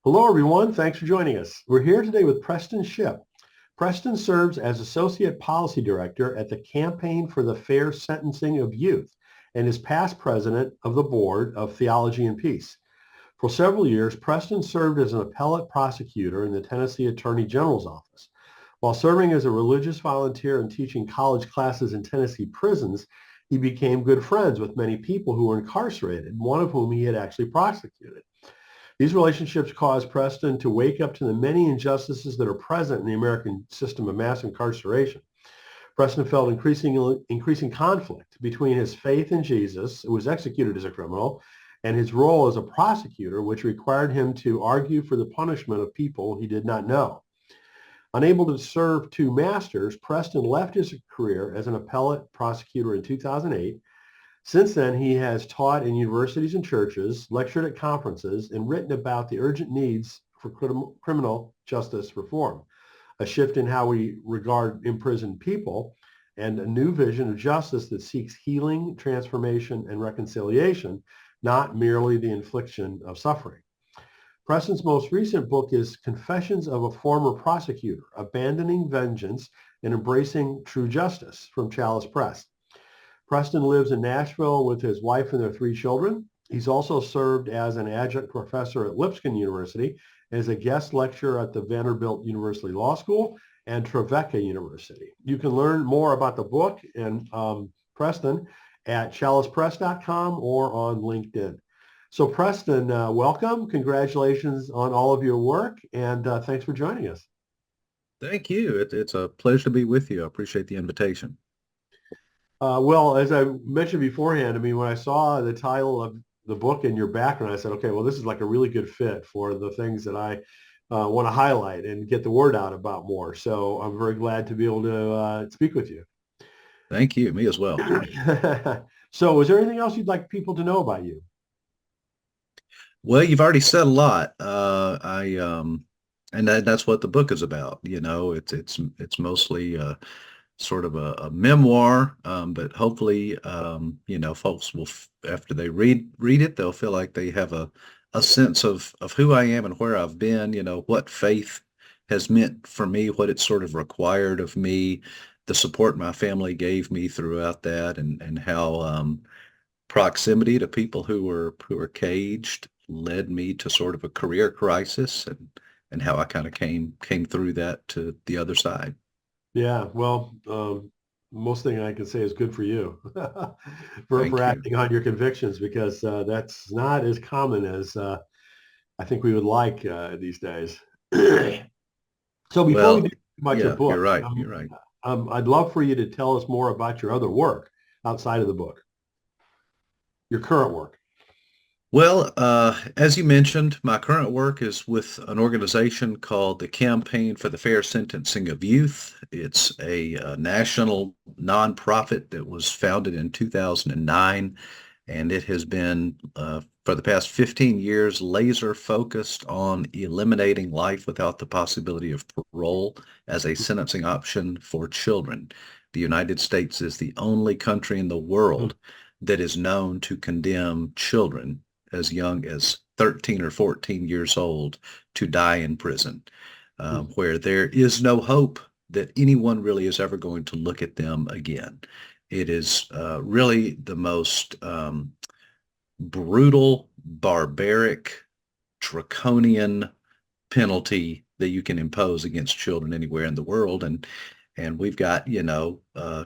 Hello, everyone. Thanks for joining us. We're here today with Preston Shipp. Preston serves as Associate Policy Director at the Campaign for the Fair Sentencing of Youth and is past president of the Board of Theology and Peace. For several years, Preston served as an appellate prosecutor in the Tennessee Attorney General's office. While serving as a religious volunteer and teaching college classes in Tennessee prisons, he became good friends with many people who were incarcerated, one of whom he had actually prosecuted. These relationships caused Preston to wake up to the many injustices that are present in the American system of mass incarceration. Preston felt increasing conflict between his faith in Jesus, who was executed as a criminal, and his role as a prosecutor, which required him to argue for the punishment of people he did not know. Unable to serve two masters, Preston left his career as an appellate prosecutor in 2008. Since then, he has taught in universities and churches, lectured at conferences, and written about the urgent needs for criminal justice reform, a shift in how we regard imprisoned people, and a new vision of justice that seeks healing, transformation, and reconciliation, not merely the infliction of suffering. Preston's most recent book is Confessions of a Former Prosecutor, Abandoning Vengeance and Embracing True Justice from Chalice Press. Preston lives in Nashville with his wife and their three children. He's also served as an adjunct professor at Lipscomb University, as a guest lecturer at the Vanderbilt University Law School and Trevecca University. You can learn more about the book and Preston at chalicepress.com or on LinkedIn. So Preston, welcome. Congratulations on all of your work, and thanks for joining us. Thank you. It's a pleasure to be with you. I appreciate the invitation. Well, as I mentioned beforehand, I mean, when I saw the title of the book and your background, I said, okay, well, this is like a really good fit for the things that I want to highlight and get the word out about more. So I'm very glad to be able to speak with you. Thank you. Me as well. So is there anything else you'd like people to know about you? Well, you've already said a lot. And that's what the book is about. It's mostly sort of a memoir, but hopefully, folks will, after they read it, they'll feel like they have a sense of who I am and where I've been, what faith has meant for me, what it's sort of required of me, the support my family gave me throughout that, and how proximity to people who were caged led me to sort of a career crisis, and how I kind of came through that to the other side. Yeah, well, most thing I can say is good for you for Thank you. acting on your convictions, because that's not as common as I think we would like these days. So before we Well, do about your yeah, you're book, right. You're right. I'd love for you to tell us more about your other work outside of the book, your current work. Well, as you mentioned, my current work is with an organization called the Campaign for the Fair Sentencing of Youth. It's a national nonprofit that was founded in 2009, and it has been, for the past 15 years, laser focused on eliminating life without the possibility of parole as a sentencing option for children. The United States is the only country in the world that is known to condemn children as young as 13 or 14 years old to die in prison, where there is no hope that anyone really is ever going to look at them again. It is really the most brutal, barbaric, draconian penalty that you can impose against children anywhere in the world. And we've got,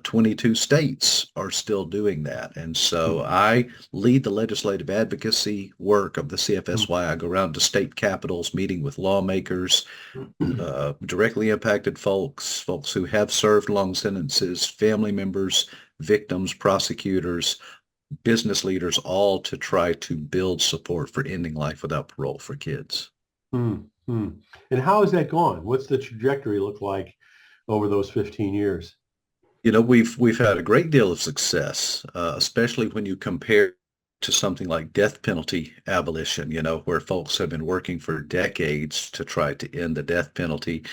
22 states are still doing that. And so I lead the legislative advocacy work of the CFSY. I go around to state capitals, meeting with lawmakers, directly impacted folks who have served long sentences, family members, victims, prosecutors, business leaders, all to try to build support for ending life without parole for kids. Mm-hmm. And how has that gone? What's the trajectory look like over those 15 years? We've had a great deal of success, especially when you compare to something like death penalty abolition, where folks have been working for decades to try to end the death penalty.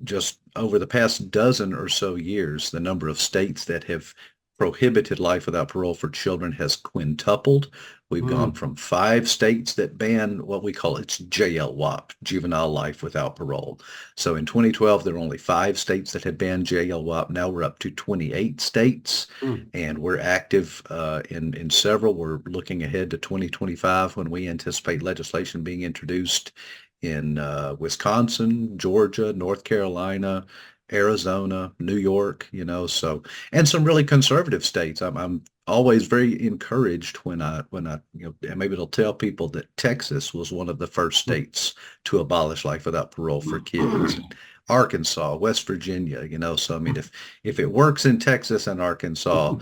Just over the past dozen or so years, the number of states that have prohibited life without parole for children has quintupled, We've gone from 5 states that ban what we call it's JLWOP, juvenile life without parole. So in 2012, there were only 5 states that had banned JLWOP. Now we're up to 28 states, Mm. and we're active in several. We're looking ahead to 2025 when we anticipate legislation being introduced in Wisconsin, Georgia, North Carolina, Arizona, New York, so and some really conservative states. I'm always very encouraged when I and maybe it'll tell people that Texas was one of the first states to abolish life without parole for kids. And Arkansas, West Virginia, so I mean if it works in Texas and Arkansas,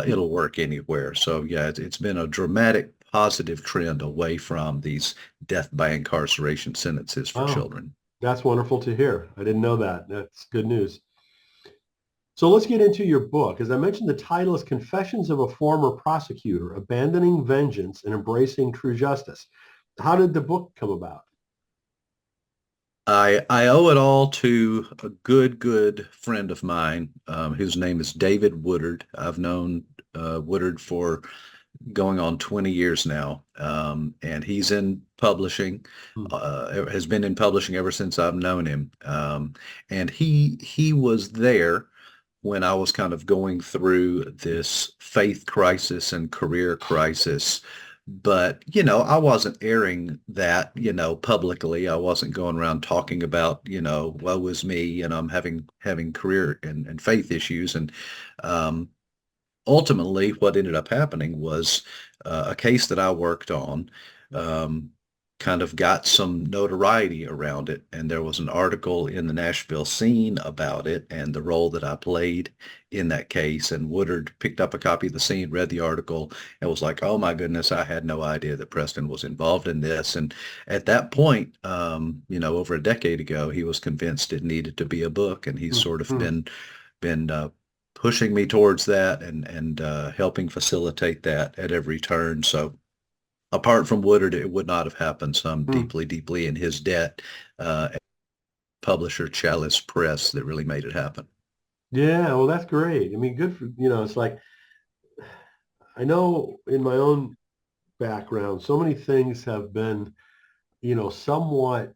it'll work anywhere. So yeah, it's been a dramatic positive trend away from these death by incarceration sentences for Wow, children. that's wonderful to hear. I didn't know that. That's good news. So let's get into your book. As I mentioned, the title is Confessions of a Former Prosecutor, Abandoning Vengeance and Embracing True Justice. How did the book come about? I owe it all to a good friend of mine, whose name is David Woodard. I've known Woodard for going on 20 years now, and he's in publishing, Hmm. has been in publishing ever since I've known him. And he was there when I was kind of going through this faith crisis and career crisis. But, I wasn't airing that, publicly. I wasn't going around talking about, woe is me, and I'm having career and faith issues. And um, ultimately, what ended up happening was a case that I worked on um, kind of got some notoriety around it. And there was an article in the Nashville Scene about it and the role that I played in that case. And Woodard picked up a copy of the Scene, read the article, and was like, oh my goodness, I had no idea that Preston was involved in this. And at that point, over a decade ago, he was convinced it needed to be a book. And he's sort of Hmm. been pushing me towards that and helping facilitate that at every turn. So apart from Woodard, it would not have happened. So I'm Hmm. deeply in his debt. Publisher Chalice Press that really made it happen. Yeah, well, that's great. I mean, good for, it's like, I know in my own background, so many things have been, somewhat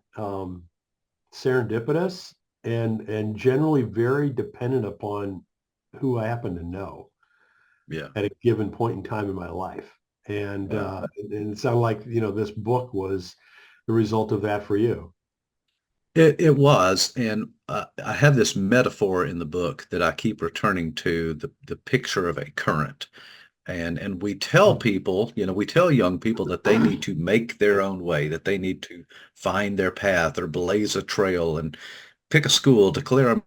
serendipitous and generally very dependent upon who I happen to know Yeah. at a given point in time in my life. And Yeah. and it sounded like, this book was the result of that for you. It was, and I have this metaphor in the book that I keep returning to, the picture of a current. And we tell people, we tell young people that they need to make their own way, that they need to find their path or blaze a trail and pick a school, declare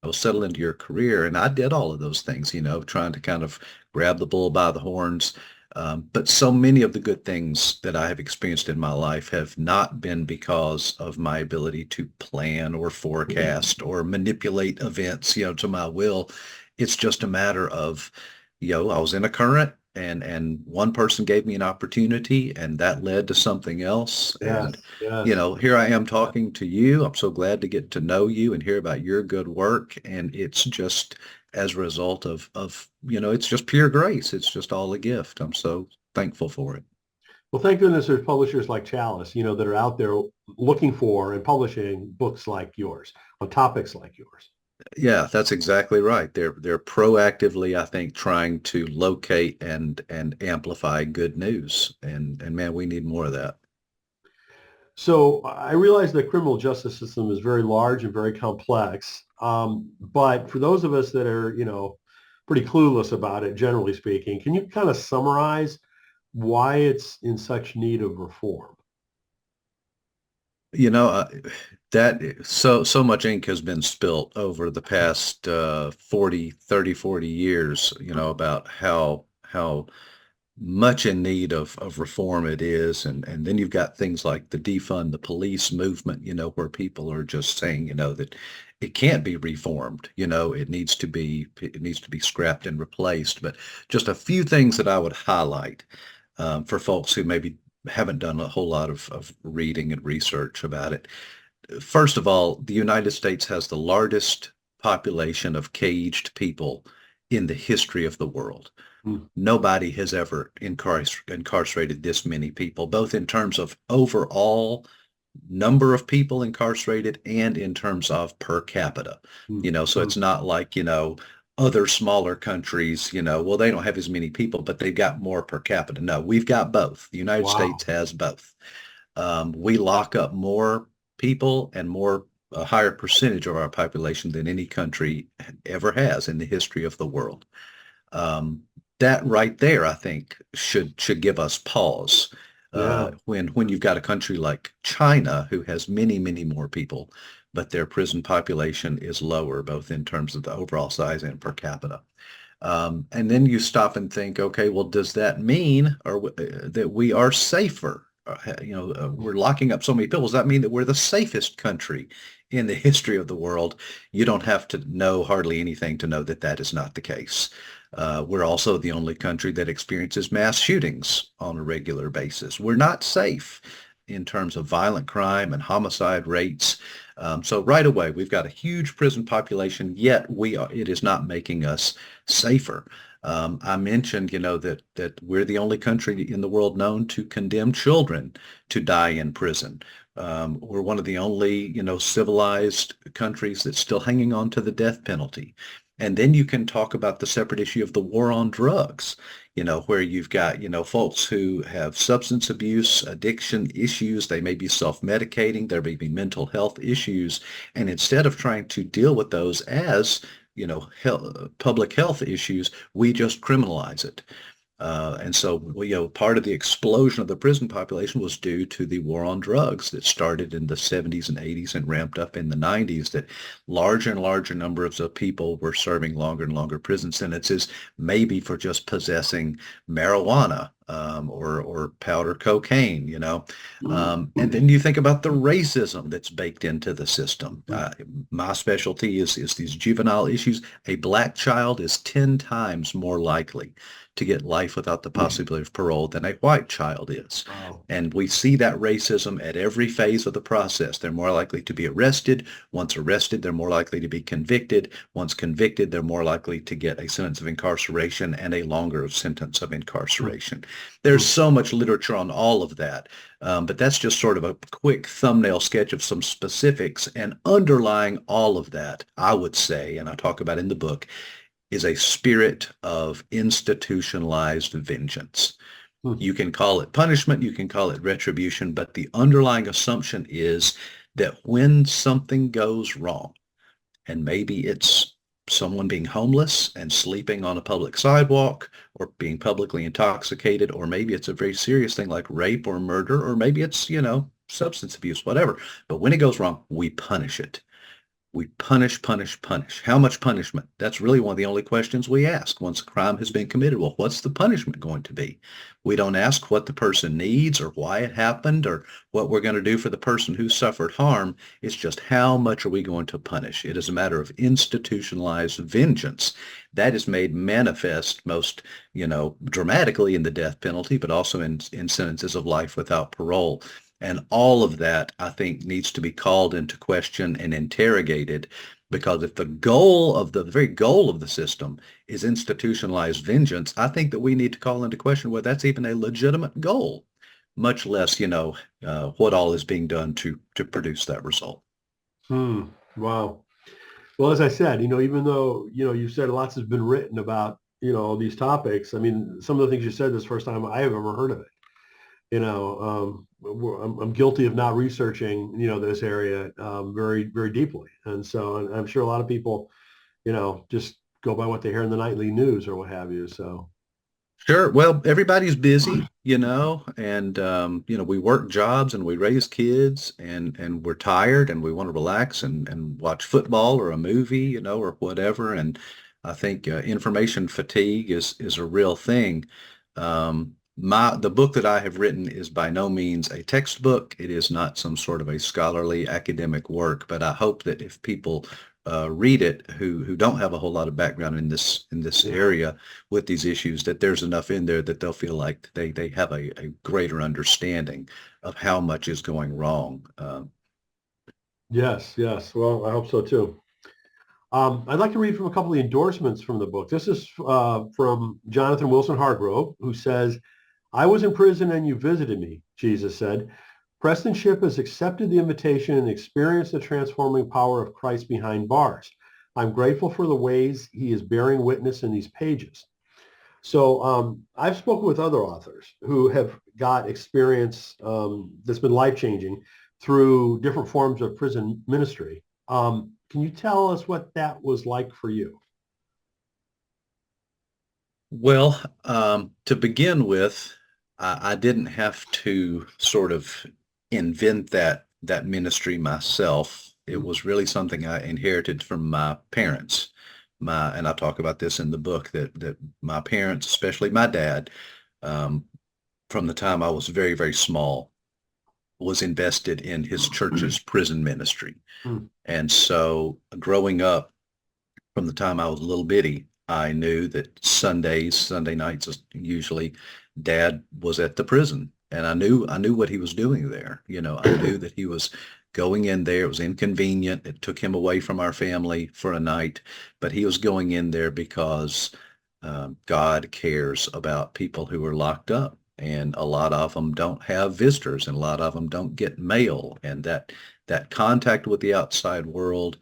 a settle into your career. And I did all of those things, trying to kind of grab the bull by the horns. But so many of the good things that I have experienced in my life have not been because of my ability to plan or forecast or manipulate events, to my will. It's just a matter of, I was in a current and one person gave me an opportunity and that led to something else. And Yes, yes. here I am talking to you. I'm so glad to get to know you and hear about your good work. And it's just as a result of, it's just pure grace. It's just all a gift. I'm so thankful for it. Well, thank goodness there's publishers like Chalice, that are out there looking for and publishing books like yours on topics like yours. Yeah, that's exactly right. They're proactively, I think, trying to locate and amplify good news. And man, we need more of that. So I realize the criminal justice system is very large and very complex. But for those of us that are, pretty clueless about it, generally speaking, can you kind of summarize why it's in such need of reform? You know, that so much ink has been spilt over the past 40 years, about how much in need of reform it is. And then you've got things like the defund the police movement, where people are just saying, that it can't be reformed, it needs to be scrapped and replaced. But just a few things that I would highlight for folks who maybe haven't done a whole lot of reading and research about it. First of all, the United States has the largest population of caged people in the history of the world. Hmm. Nobody has ever incarcerated this many people, both in terms of overall number of people incarcerated and in terms of per capita. Hmm. So Hmm. it's not like, other smaller countries, well, they don't have as many people, but they've got more per capita. No, we've got both. The United States Wow. has both. We lock up more people and a higher percentage of our population than any country ever has in the history of the world. Um, that right there, I think, should give us pause. Yeah. When you've got a country like China who has many, many more people, but their prison population is lower, both in terms of the overall size and per capita. And then you stop and think, okay, well, does that mean that we are safer? We're locking up so many people. Does that mean that we're the safest country in the history of the world? You don't have to know hardly anything to know that that is not the case. We're also the only country that experiences mass shootings on a regular basis. We're not safe in terms of violent crime and homicide rates. So right away, we've got a huge prison population, yet it is not making us safer. I mentioned, that we're the only country in the world known to condemn children to die in prison. We're one of the only, civilized countries that's still hanging on to the death penalty. And then you can talk about the separate issue of the war on drugs, where you've got, folks who have substance abuse, addiction issues. They may be self-medicating. There may be mental health issues. And instead of trying to deal with those as, public health issues, we just criminalize it. And so, part of the explosion of the prison population was due to the war on drugs that started in the 70s and 80s and ramped up in the 90s, that larger and larger numbers of people were serving longer and longer prison sentences, maybe for just possessing marijuana, or powder cocaine, and then you think about the racism that's baked into the system. My specialty is these juvenile issues. A black child is 10 times more likely to get life without the possibility of parole than a white child is. Wow. And we see that racism at every phase of the process. They're more likely to be arrested. Once arrested, they're more likely to be convicted. Once convicted, they're more likely to get a sentence of incarceration and a longer sentence of incarceration. There's so much literature on all of that, but that's just sort of a quick thumbnail sketch of some specifics. And underlying all of that, I would say, and I talk about in the book, is a spirit of institutionalized vengeance. Hmm. You can call it punishment, you can call it retribution, but the underlying assumption is that when something goes wrong, and maybe it's someone being homeless and sleeping on a public sidewalk, or being publicly intoxicated, or maybe it's a very serious thing like rape or murder, or maybe it's, substance abuse, whatever. But when it goes wrong, we punish it. We punish, punish, punish. How much punishment? That's really one of the only questions we ask once a crime has been committed. Well, what's the punishment going to be? We don't ask what the person needs or why it happened or what we're going to do for the person who suffered harm. It's just how much are we going to punish? It is a matter of institutionalized vengeance. That is made manifest most, dramatically in the death penalty, but also in sentences of life without parole. And all of that, I think, needs to be called into question and interrogated, because if the very goal of the system is institutionalized vengeance, I think that we need to call into question whether that's even a legitimate goal, much less, what all is being done to produce that result. Hmm. Wow. Well, as I said, even though, you said lots has been written about, all these topics. I mean, some of the things you said this first time I have ever heard of it. I'm guilty of not researching, this area very, very deeply. And so and I'm sure a lot of people, just go by what they hear in the nightly news or what have you. So, Sure. Well, everybody's busy, and we work jobs and we raise kids and we're tired and we want to relax and watch football or a movie, or whatever. And I think information fatigue is a real thing. The book that I have written is by no means a textbook. It is not some sort of a scholarly academic work, but I hope that if people read it who don't have a whole lot of background in this yeah. area with these issues, that there's enough in there that they'll feel like they have a greater understanding of how much is going wrong. Yes, yes. Well, I hope so too. I'd like to read from a couple of the endorsements from the book. This is from Jonathan Wilson Hargrove, who says, "I was in prison and you visited me," Jesus said. "Preston Shipp has accepted the invitation and experienced the transforming power of Christ behind bars. I'm grateful for the ways he is bearing witness in these pages." So I've spoken with other authors who have got experience that's been life-changing through different forms of prison ministry. Can you tell us what that was like for you? Well, to begin with, I didn't have to sort of invent that ministry myself. It Mhm. was really something I inherited from my parents. And I talk about this in the book that my parents, especially my dad, um, from the time I was very, very small, was invested in his church's prison ministry. Mm, And so growing up, from the time I was a little bitty, I knew that Sunday nights, usually Dad was at the prison, and I knew what he was doing there. I knew that he was going in there. It was inconvenient. It took him away from our family for a night, but he was going in there because God cares about people who are locked up. And a lot of them don't have visitors, and a lot of them don't get mail, and that contact with the outside world,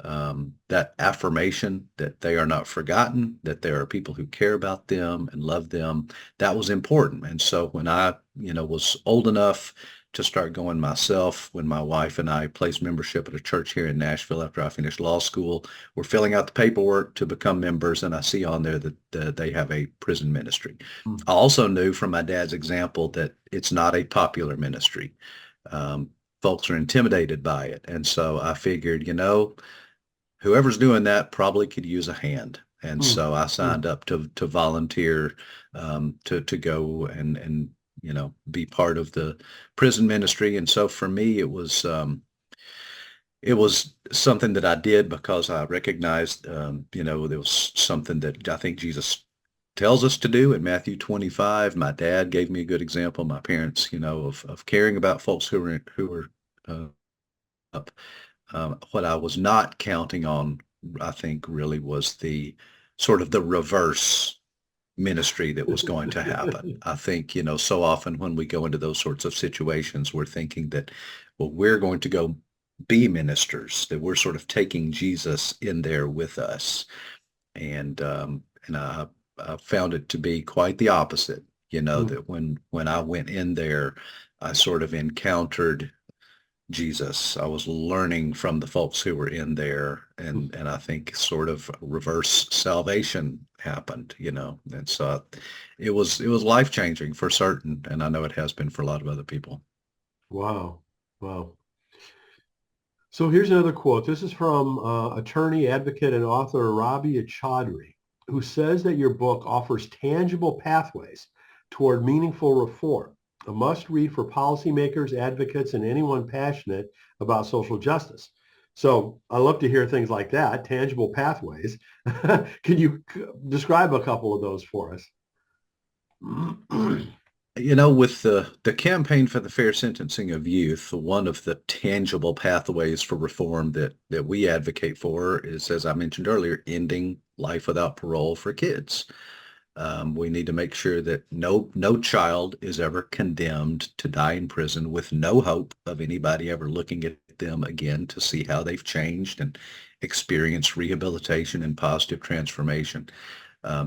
that affirmation that they are not forgotten, that there are people who care about them and love them, that was important. And so when I, was old enough to start going myself, when my wife and I placed membership at a church here in Nashville after I finished law school, we're filling out the paperwork to become members, and I see on there that they have a prison ministry. mm, I also knew from my dad's example that it's not a popular ministry. Um, Folks are intimidated by it. And so I figured, whoever's doing that probably could use a hand. And mm, so I mm. signed up to volunteer, to go and be part of the prison ministry. And so for me, it was something that I did because I recognized, there was something that I think Jesus tells us to do in Matthew 25. My dad gave me a good example. My parents, of caring about folks who were uh, up. What I was not counting on, I think, really was the sort of the reverse ministry that was going to happen. I think, so often when we go into those sorts of situations, we're thinking that, well, we're going to go be ministers, that we're sort of taking Jesus in there with us. And I found it to be quite the opposite, Mm. that when I went in there, I sort of encountered Jesus. I was learning from the folks who were in there, and I think sort of reverse salvation happened, And so it was life-changing for certain, and I know it has been for a lot of other people. Wow. Wow. So here's another quote. This is from attorney, advocate, and author Rabia Chaudhry, who says that your book offers tangible pathways toward meaningful reform, a must-read for policymakers, advocates, and anyone passionate about social justice. So I love to hear things like that, tangible pathways. Can you describe a couple of those for us? With the campaign for the fair sentencing of youth, one of the tangible pathways for reform that we advocate for is, as I mentioned earlier, ending life without parole for kids. We need to make sure that no child is ever condemned to die in prison with no hope of anybody ever looking at them again to see how they've changed and experienced rehabilitation and positive transformation.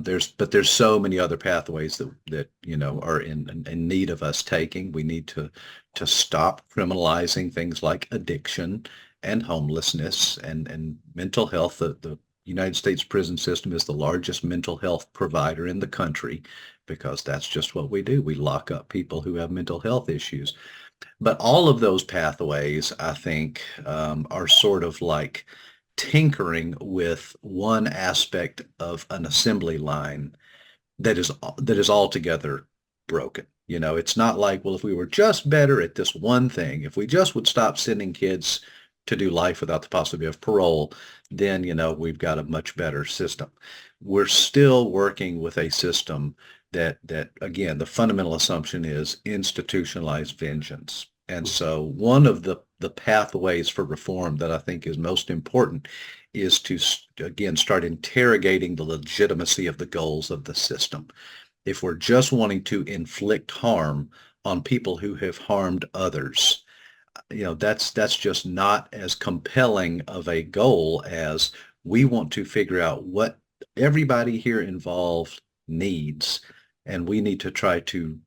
There's so many other pathways that are in need of us taking. We need to stop criminalizing things like addiction and homelessness and mental health. The United States prison system is the largest mental health provider in the country because that's just what we do. We lock up people who have mental health issues. But all of those pathways, I think, are sort of like tinkering with one aspect of an assembly line that is altogether broken. It's not like, well, if we were just better at this one thing, if we just would stop sending kids to do life without the possibility of parole, then, we've got a much better system. We're still working with a system that again, the fundamental assumption is institutionalized vengeance. And so one of the pathways for reform that I think is most important is to, again, start interrogating the legitimacy of the goals of the system. If we're just wanting to inflict harm on people who have harmed others, that's just not as compelling of a goal as we want to figure out what everybody here involved needs, and we need to try to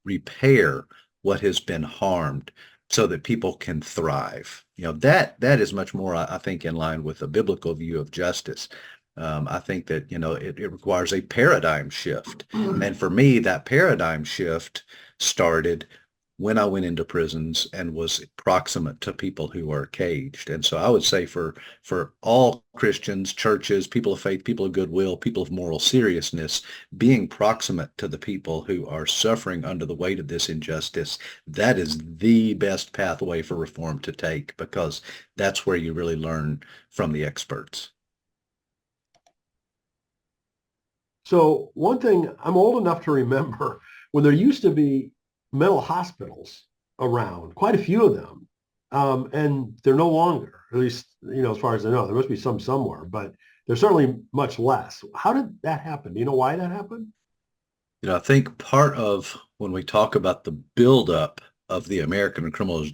repair what has been harmed so that people can thrive. That is much more, I think, in line with a biblical view of justice. I think that it requires a paradigm shift, and for me, that paradigm shift started when I went into prisons and was proximate to people who are caged. And so I would say for all Christians, churches, people of faith, people of goodwill, people of moral seriousness, being proximate to the people who are suffering under the weight of this injustice, that is the best pathway for reform to take, because that's where you really learn from the experts. So one thing, I'm old enough to remember when there used to be mental hospitals around, quite a few of them, and they're no longer, at least, as far as I know. There must be some somewhere, but there's certainly much less. How did that happen? Do you know why that happened? I think part of when we talk about the buildup of the American criminal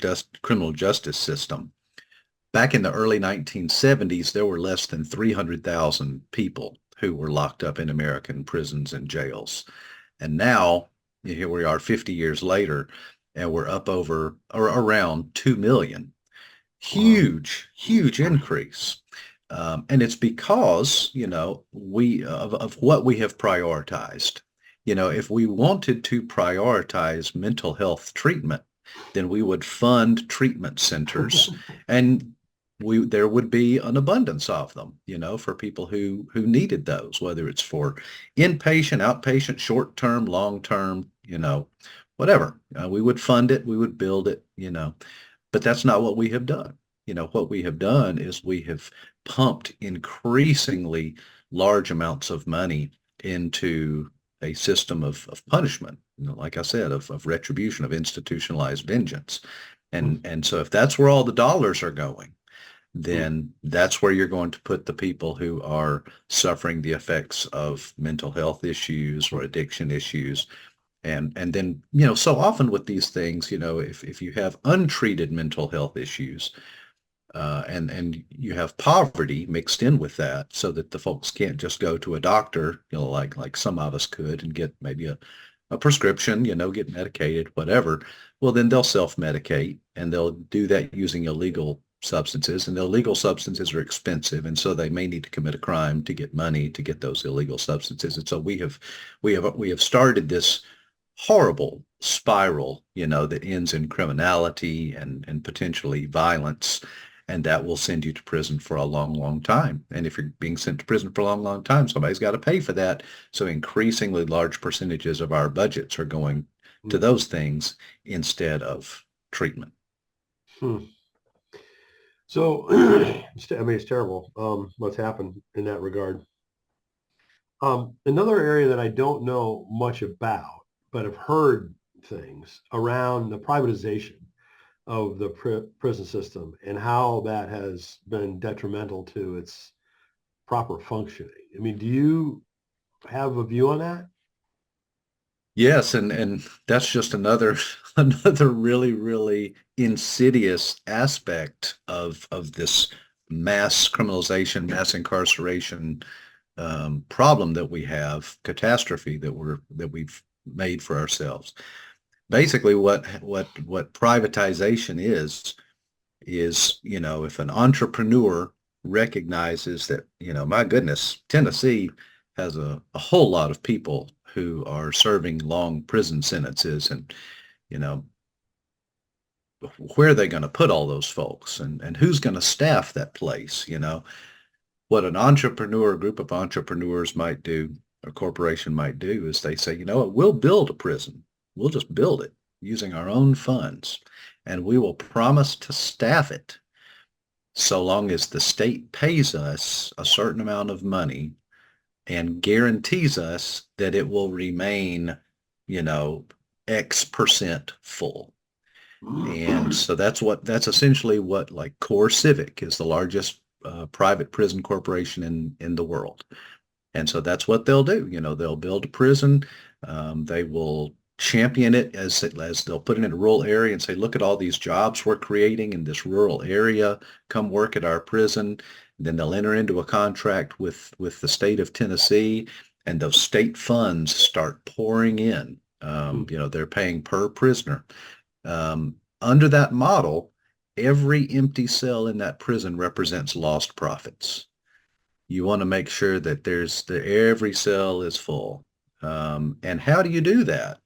justice system, back in the early 1970s, there were less than 300,000 people who were locked up in American prisons and jails. And now, here we are 50 years later, and we're up over or around 2 million. Huge, huge increase. And it's because, we of what we have prioritized. If we wanted to prioritize mental health treatment, then we would fund treatment centers, and there would be an abundance of them, for people who needed those, whether it's for inpatient, outpatient, short-term, long-term, whatever. We would fund it, we would build it, but that's not what we have done. What we have done is we have pumped increasingly large amounts of money into a system of punishment, like I said, of retribution, of institutionalized vengeance. And so if that's where all the dollars are going, then that's where you're going to put the people who are suffering the effects of mental health issues or addiction issues. And then, so often with these things, if you have untreated mental health issues, and you have poverty mixed in with that, so that the folks can't just go to a doctor, like some of us could, and get maybe a prescription, get medicated, whatever. Well, then they'll self-medicate, and they'll do that using illegal substances, and the illegal substances are expensive, and so they may need to commit a crime to get money to get those illegal substances. And so we have started this horrible spiral, that ends in criminality and potentially violence, and that will send you to prison for a long, long time. And if you're being sent to prison for a long, long time, somebody's got to pay for that. So increasingly large percentages of our budgets are going to those things instead of treatment. So, it's terrible what's happened in that regard. Another area that I don't know much about, but have heard things around the privatization of the prison system and how that has been detrimental to its proper functioning. Do you have a view on that? Yes, and that's just another really, really insidious aspect of this mass criminalization, mass incarceration problem that we have, catastrophe that we've made for ourselves. Basically, what privatization is, if an entrepreneur recognizes that, my goodness, Tennessee has a whole lot of people who are serving long prison sentences, and, where are they going to put all those folks, and who's going to staff that place? What an entrepreneur, a group of entrepreneurs might do, a corporation might do, is they say, we'll build a prison. We'll just build it using our own funds, and we will promise to staff it so long as the state pays us a certain amount of money and guarantees us that it will remain, X% full. And so that's essentially what, like, Core Civic is the largest private prison corporation in the world. And so that's what they'll do. They'll build a prison. They will champion it as they'll put it in a rural area and say, look at all these jobs we're creating in this rural area. Come work at our prison. Then they'll enter into a contract with the state of Tennessee, and those state funds start pouring in. They're paying per prisoner. Under that model, every empty cell in that prison represents lost profits. You want to make sure that every cell is full. And how do you do that?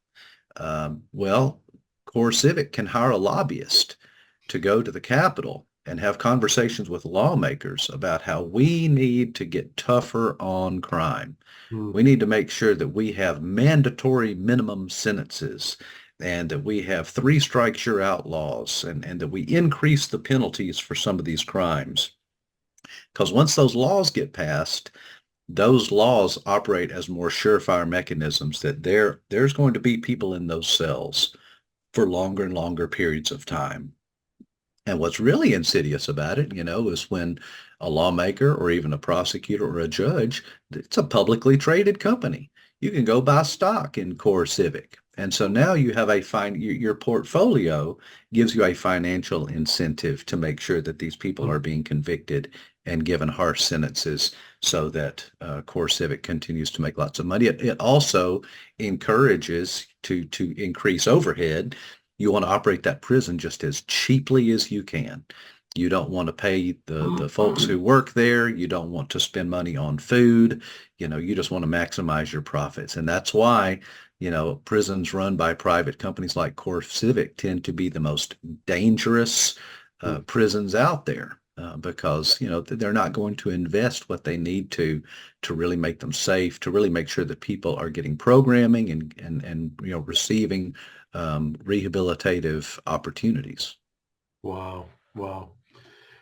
Well, Core Civic can hire a lobbyist to go to the Capitol and have conversations with lawmakers about how we need to get tougher on crime. We need to make sure that we have mandatory minimum sentences, and that we have 3 strikes you're outlaws, and that we increase the penalties for some of these crimes. Because once those laws get passed, those laws operate as more surefire mechanisms that there's going to be people in those cells for longer and longer periods of time. And what's really insidious about it, is when a lawmaker or even a prosecutor or a judge, it's a publicly traded company. You can go buy stock in Core Civic. And so now you have your portfolio gives you a financial incentive to make sure that these people are being convicted and given harsh sentences, so that Core Civic continues to make lots of money. It also encourages to increase overhead. You want to operate that prison just as cheaply as you can. You don't want to pay the folks who work there. You don't want to spend money on food. You just want to maximize your profits. And that's why, prisons run by private companies like Core Civic tend to be the most dangerous prisons out there. Because they're not going to invest what they need to really make them safe, to really make sure that people are getting programming and receiving rehabilitative opportunities. Wow.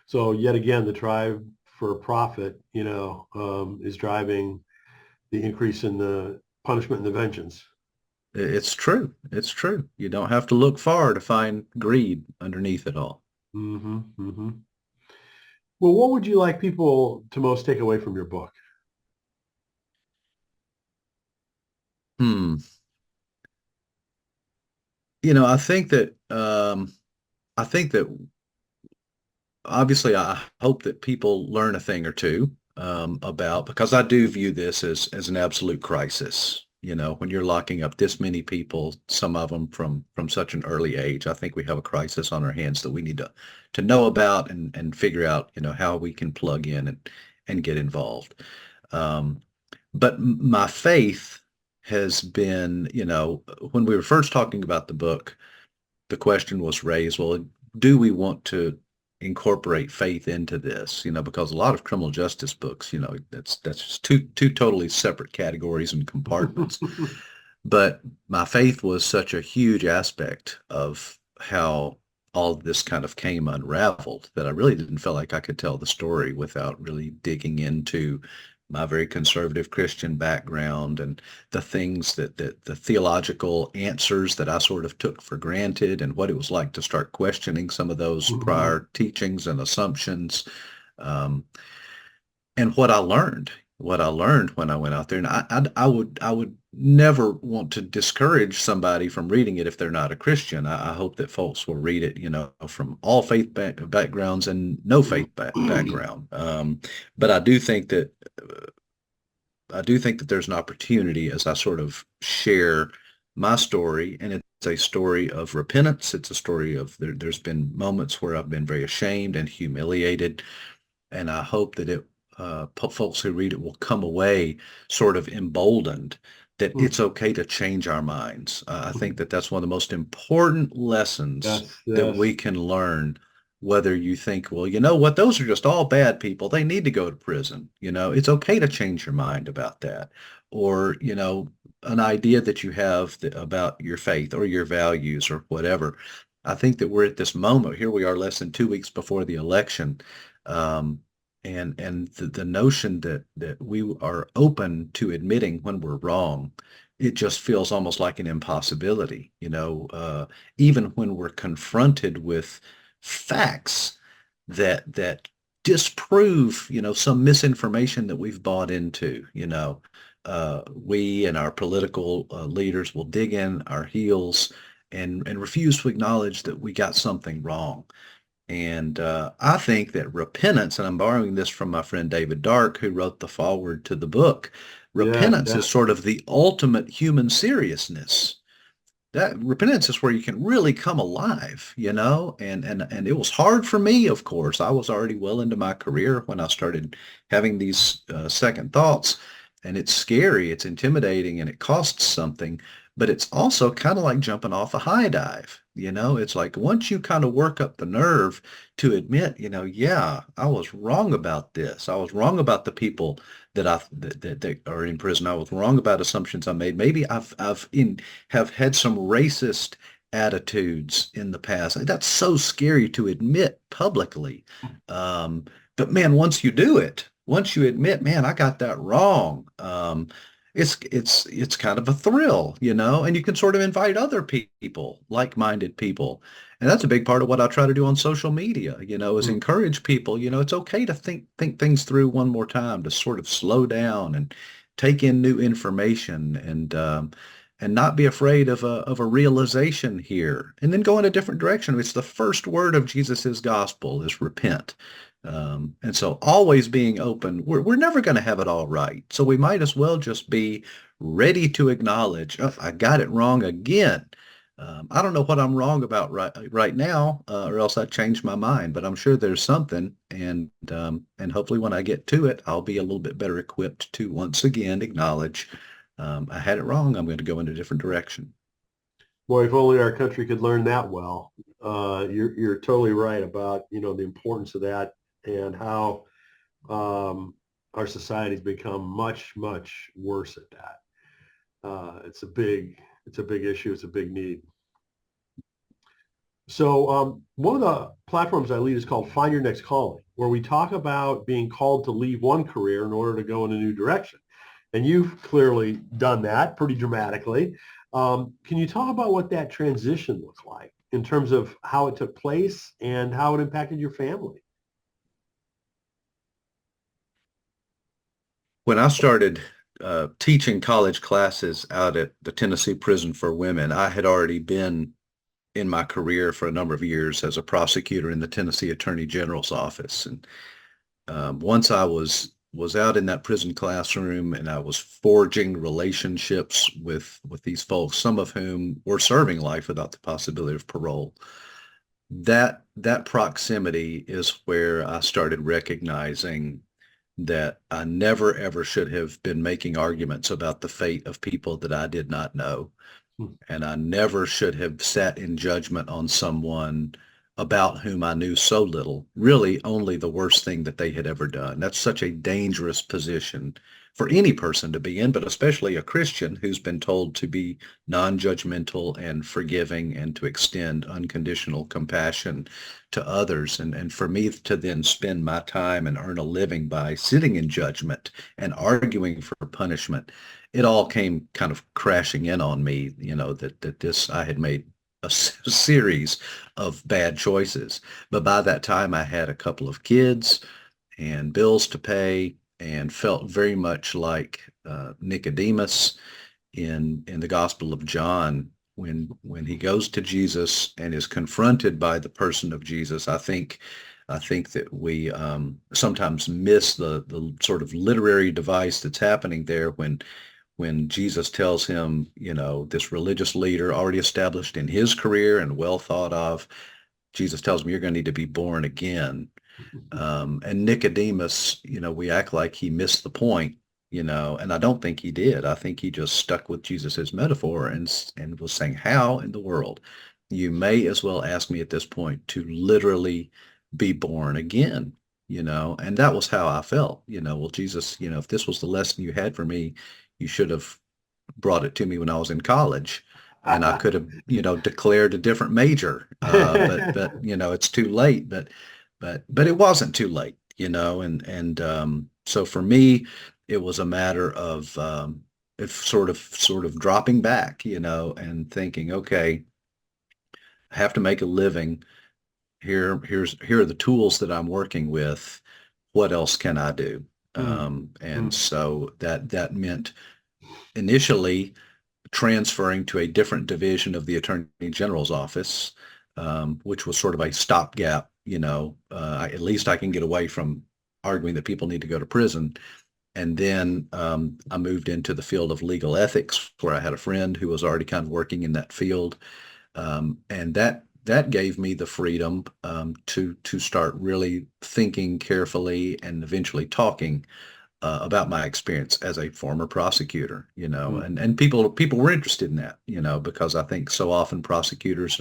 So yet again, the drive for profit, is driving the increase in the punishment and the vengeance. It's true. It's true. You don't have to look far to find greed underneath it all. Mm-hmm. Mm-hmm. Well, what would you like people to most take away from your book? Hmm. I think that obviously I hope that people learn a thing or two because I do view this as an absolute crisis. When you're locking up this many people, some of them from such an early age, I think we have a crisis on our hands that we need to know about and figure out, how we can plug in and get involved. But my faith has been, when we were first talking about the book, the question was raised, well, do we want to incorporate faith into this? Because a lot of criminal justice books, that's just two totally separate categories and compartments. But my faith was such a huge aspect of how all of this kind of came unraveled that I really didn't feel like I could tell the story without really digging into my very conservative Christian background and the things that the theological answers that I sort of took for granted, and what it was like to start questioning some of those prior teachings and assumptions, and what I learned when I went out there. And I would never want to discourage somebody from reading it if they're not a Christian. I hope that folks will read it, from all faith backgrounds and no faith background. But I do think that there's an opportunity as I sort of share my story, and it's a story of repentance. It's a story of there's been moments where I've been very ashamed and humiliated, and I hope that folks who read it will come away sort of emboldened that it's okay to change our minds. I think that that's one of the most important lessons that we can learn, whether you think, well, you know what, those are just all bad people. They need to go to prison. It's okay to change your mind about that. Or, an idea that you have about your faith or your values or whatever. I think that we're at this moment. Here we are less than 2 weeks before the election. And the notion that we are open to admitting when we're wrong it just feels almost like an impossibility, even when we're confronted with facts that disprove, some misinformation that we've bought into. We and our political leaders will dig in our heels and refuse to acknowledge that we got something wrong. And I think that repentance, and I'm borrowing this from my friend David Dark, who wrote the foreword to the book, Yeah, repentance yeah. is sort of the ultimate human seriousness. That repentance is where you can really come alive, and it was hard for me, of course. I was already well into my career when I started having these second thoughts, and it's scary, it's intimidating, and it costs something, but it's also kind of like jumping off a high dive. It's like once you kind of work up the nerve to admit, yeah, I was wrong about this. I was wrong about the people that are in prison. I was wrong about assumptions I made. Maybe have had some racist attitudes in the past. That's so scary to admit publicly. But man, once you admit, man, I got that wrong. It's kind of a thrill, and you can sort of invite other people, like-minded people. And that's a big part of what I try to do on social media, is Hmm. encourage people, it's okay to think things through one more time, to sort of slow down and take in new information and not be afraid of a realization here, and then go in a different direction. It's the first word of Jesus's gospel is repent. And so always being open, we're never going to have it all right. So we might as well just be ready to acknowledge, oh, I got it wrong again. I don't know what I'm wrong about right now, or else I'd change my mind, but I'm sure there's something. And hopefully when I get to it, I'll be a little bit better equipped to once again acknowledge I had it wrong. I'm going to go in a different direction. Boy, if only our country could learn that well. You're totally right about, the importance of that and how our society's become much, much worse at that. It's a big issue. It's a big need. So one of the platforms I lead is called Find Your Next Calling, where we talk about being called to leave one career in order to go in a new direction. And you've clearly done that pretty dramatically. Can you talk about what that transition looked like in terms of how it took place and how it impacted your family? When I started teaching college classes out at the Tennessee Prison for Women, I had already been in my career for a number of years as a prosecutor in the Tennessee Attorney General's office. And once I was out in that prison classroom and I was forging relationships with these folks, some of whom were serving life without the possibility of parole. That proximity is where I started recognizing that I never ever should have been making arguments about the fate of people that I did not know. Hmm. And I never should have sat in judgment on someone about whom I knew so little, really only the worst thing that they had ever done. That's such a dangerous position for any person to be in, but especially a Christian who's been told to be non-judgmental and forgiving and to extend unconditional compassion to others. And for me to then spend my time and earn a living by sitting in judgment and arguing for punishment, it all came kind of crashing in on me, that this I had made a series of bad choices. But by that time, I had a couple of kids and bills to pay and felt very much like Nicodemus in the Gospel of John when he goes to Jesus and is confronted by the person of Jesus. I think that we sometimes miss the sort of literary device that's happening there when Jesus tells him, this religious leader already established in his career and well thought of, Jesus tells him, you're going to need to be born again. And Nicodemus, we act like he missed the point, and I don't think he did. I think he just stuck with Jesus's metaphor and was saying, how in the world? You may as well ask me at this point to literally be born again, and that was how I felt, well, Jesus, if this was the lesson you had for me, you should have brought it to me when I was in college and I could have, declared a different major. But it's too late, but it wasn't too late, and so for me, it was a matter of if sort of dropping back, and thinking, okay, I have to make a living. Here are the tools that I'm working with. What else can I do? Mm, And mm, so that meant initially transferring to a different division of the Attorney General's office, which was sort of a stopgap. At least I can get away from arguing that people need to go to prison. And then I moved into the field of legal ethics, where I had a friend who was already kind of working in that field, and that gave me the freedom to start really thinking carefully and eventually talking about my experience as a former prosecutor, mm. and people were interested in that, because I think so often prosecutors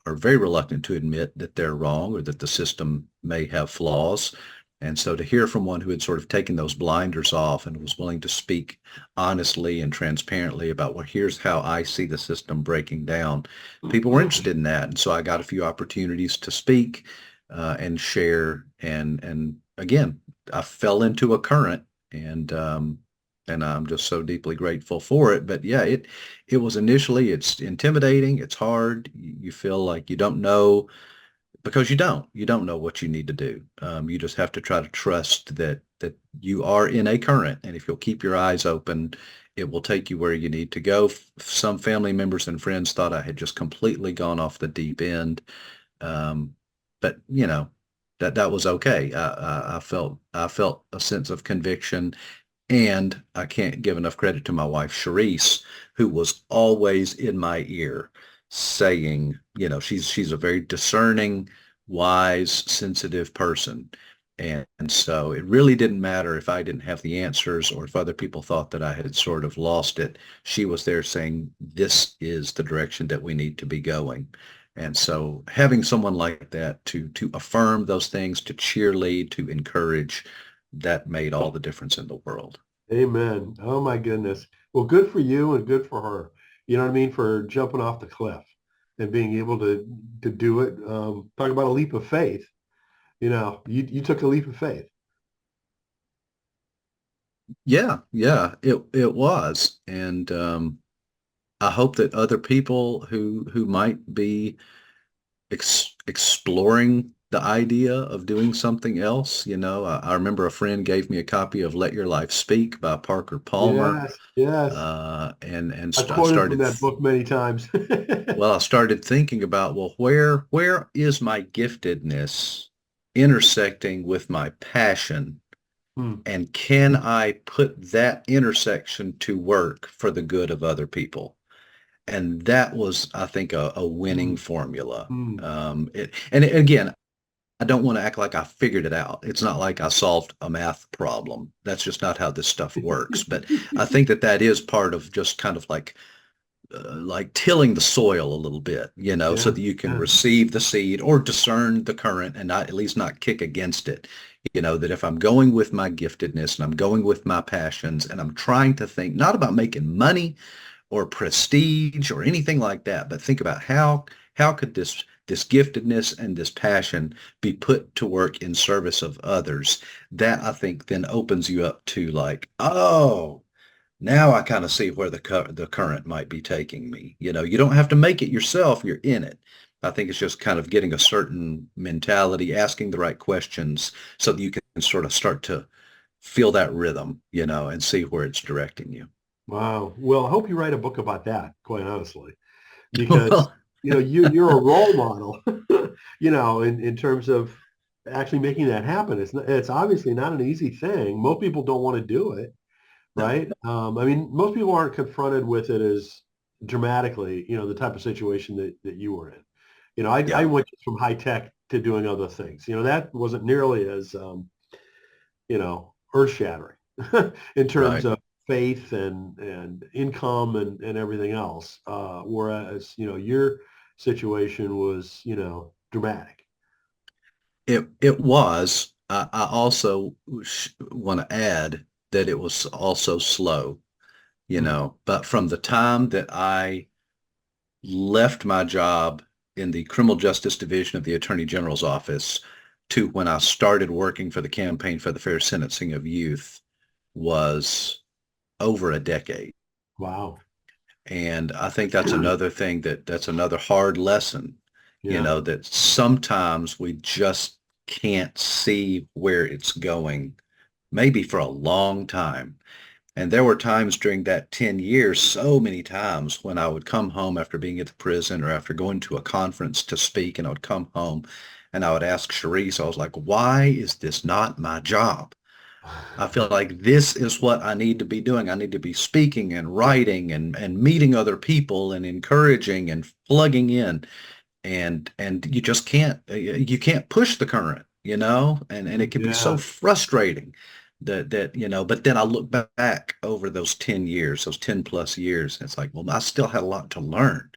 are very reluctant to admit that they're wrong or that the system may have flaws. And so to hear from one who had sort of taken those blinders off and was willing to speak honestly and transparently about, well, here's how I see the system breaking down, people were interested in that. And so I got a few opportunities to speak and share. And again, I fell into a current, and I'm just so deeply grateful for it. But yeah, it was initially, it's intimidating, it's hard. You feel like you don't know, because you don't know what you need to do. You just have to try to trust that you are in a current, and if you'll keep your eyes open, it will take you where you need to go. Some family members and friends thought I had just completely gone off the deep end, um, but that was okay. I felt a sense of conviction, and I can't give enough credit to my wife, Charisse, who was always in my ear saying, she's a very discerning, wise, sensitive person. And so it really didn't matter if I didn't have the answers or if other people thought that I had sort of lost it. She was there saying, this is the direction that we need to be going. And so having someone like that to affirm those things, to cheerlead, to encourage, that made all the difference in the world. Amen. Oh my goodness. Well, good for you and good for her. You know what I mean? For jumping off the cliff and being able to do it. Talk about a leap of faith. You took a leap of faith. Yeah, yeah, it was. And I hope that other people who might be exploring the idea of doing something else, I remember a friend gave me a copy of Let Your Life Speak by Parker Palmer. Yes, yes. And I've I quoted from started, that book many times. well, I started thinking about, well, where is my giftedness intersecting with my passion? Hmm. And can I put that intersection to work for the good of other people? And that was, I think, a winning Hmm. formula. Hmm. And again, I don't want to act like I figured it out. It's not like I solved a math problem. That's just not how this stuff works. But I think that is part of just kind of like tilling the soil a little bit, so Yeah, that you can yeah. receive the seed or discern the current and not, at least not kick against it. That if I'm going with my giftedness and I'm going with my passions and I'm trying to think not about making money or prestige or anything like that, but think about how could this giftedness and this passion be put to work in service of others. That, I think, then opens you up to, like, oh, now I kind of see where the current might be taking me. You don't have to make it yourself, you're in it. I think it's just kind of getting a certain mentality, asking the right questions so that you can sort of start to feel that rhythm, and see where it's directing you. Wow. Well, I hope you write a book about that, quite honestly, because Well, you're a role model, in terms of actually making that happen. It's obviously not an easy thing. Most people don't want to do it, no, right? I mean, most people aren't confronted with it as dramatically, the type of situation that you were in. I yeah, went from high tech to doing other things. That wasn't nearly as earth shattering in terms right. of faith and income and everything else. Whereas, your situation was, dramatic. It was. I also want to add that it was also slow, Mm. but from the time that I left my job in the criminal justice division of the Attorney General's office to when I started working for the Campaign for the Fair Sentencing of Youth was over a decade. Wow. And I think that's another thing that's another hard lesson, Yeah. that sometimes we just can't see where it's going, maybe for a long time. And there were times during that 10 years, so many times when I would come home after being at the prison or after going to a conference to speak, and I would come home and I would ask Sharice, I was like, why is this not my job? I feel like this is what I need to be doing. I need to be speaking and writing and meeting other people and encouraging and plugging in. And you can't push the current, and it can be so Yeah. frustrating but then I look back over those 10 years, those 10 plus years, and it's like, well, I still had a lot to learn.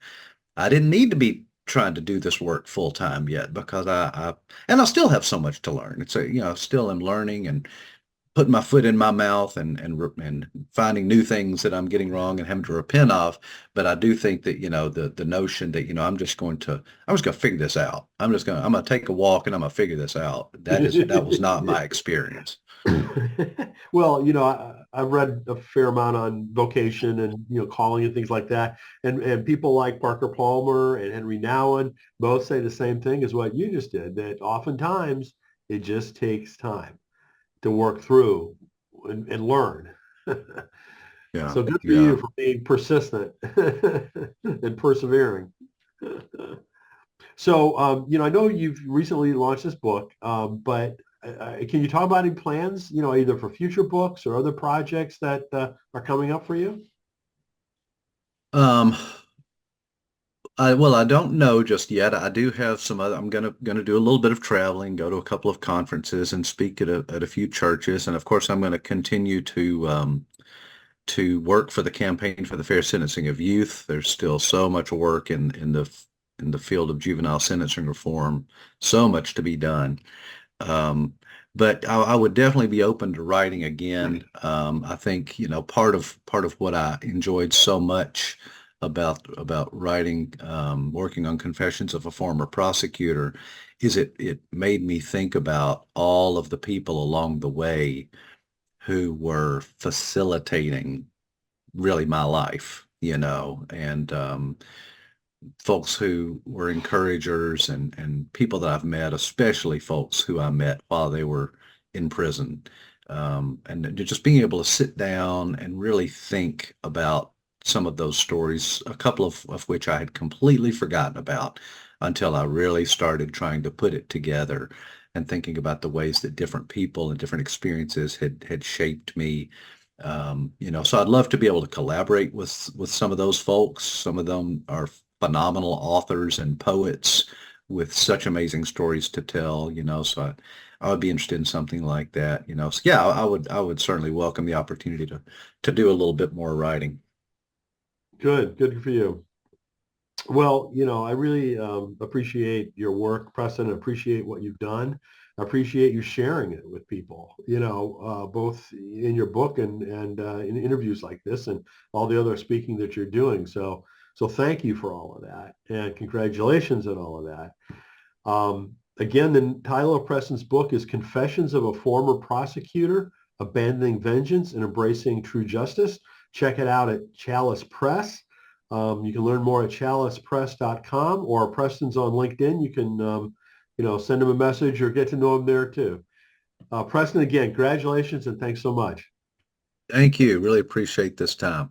I didn't need to be trying to do this work full time yet because and I still have so much to learn. It's still am learning and putting my foot in my mouth and finding new things that I'm getting wrong and having to repent of. But I do think that, the notion that, I'm just gonna figure this out. I'm gonna take a walk and I'm gonna figure this out. That was not my experience. Well, I've read a fair amount on vocation and, calling and things like that. And people like Parker Palmer and Henry Nouwen both say the same thing as what you just did, that oftentimes it just takes time to work through and learn. Yeah, So good for you yeah. for being persistent and persevering. So, I know you've recently launched this book, but can you talk about any plans, either for future books or other projects that are coming up for you? Um, I don't know just yet. I do have some other. I'm gonna do a little bit of traveling, go to a couple of conferences, and speak at a few churches. And of course, I'm going to continue to work for the campaign for the fair sentencing of youth. There's still so much work in the field of juvenile sentencing reform, so much to be done. Um, but I would definitely be open to writing again. I think, part of what I enjoyed so much about writing, working on Confessions of a Former Prosecutor, is it made me think about all of the people along the way who were facilitating really my life, and folks who were encouragers and people that I've met, especially folks who I met while they were in prison. And just being able to sit down and really think about some of those stories, a couple of which I had completely forgotten about until I really started trying to put it together and thinking about the ways that different people and different experiences had shaped me. So I'd love to be able to collaborate with some of those folks. Some of them are phenomenal authors and poets with such amazing stories to tell, so I would be interested in something like that, So yeah, I would certainly welcome the opportunity to do a little bit more writing. Good for you. Well, I really appreciate your work, Preston. I appreciate what you've done. I appreciate you sharing it with people, both in your book and in interviews like this and all the other speaking that you're doing. So thank you for all of that and congratulations on all of that. Again, the title of Preston's book is Confessions of a Former Prosecutor, Abandoning Vengeance and Embracing True Justice. Check it out at Chalice Press. You can learn more at chalicepress.com, or Preston's on LinkedIn. You can, send him a message or get to know him there too. Preston, again, congratulations and thanks so much. Thank you. Really appreciate this time.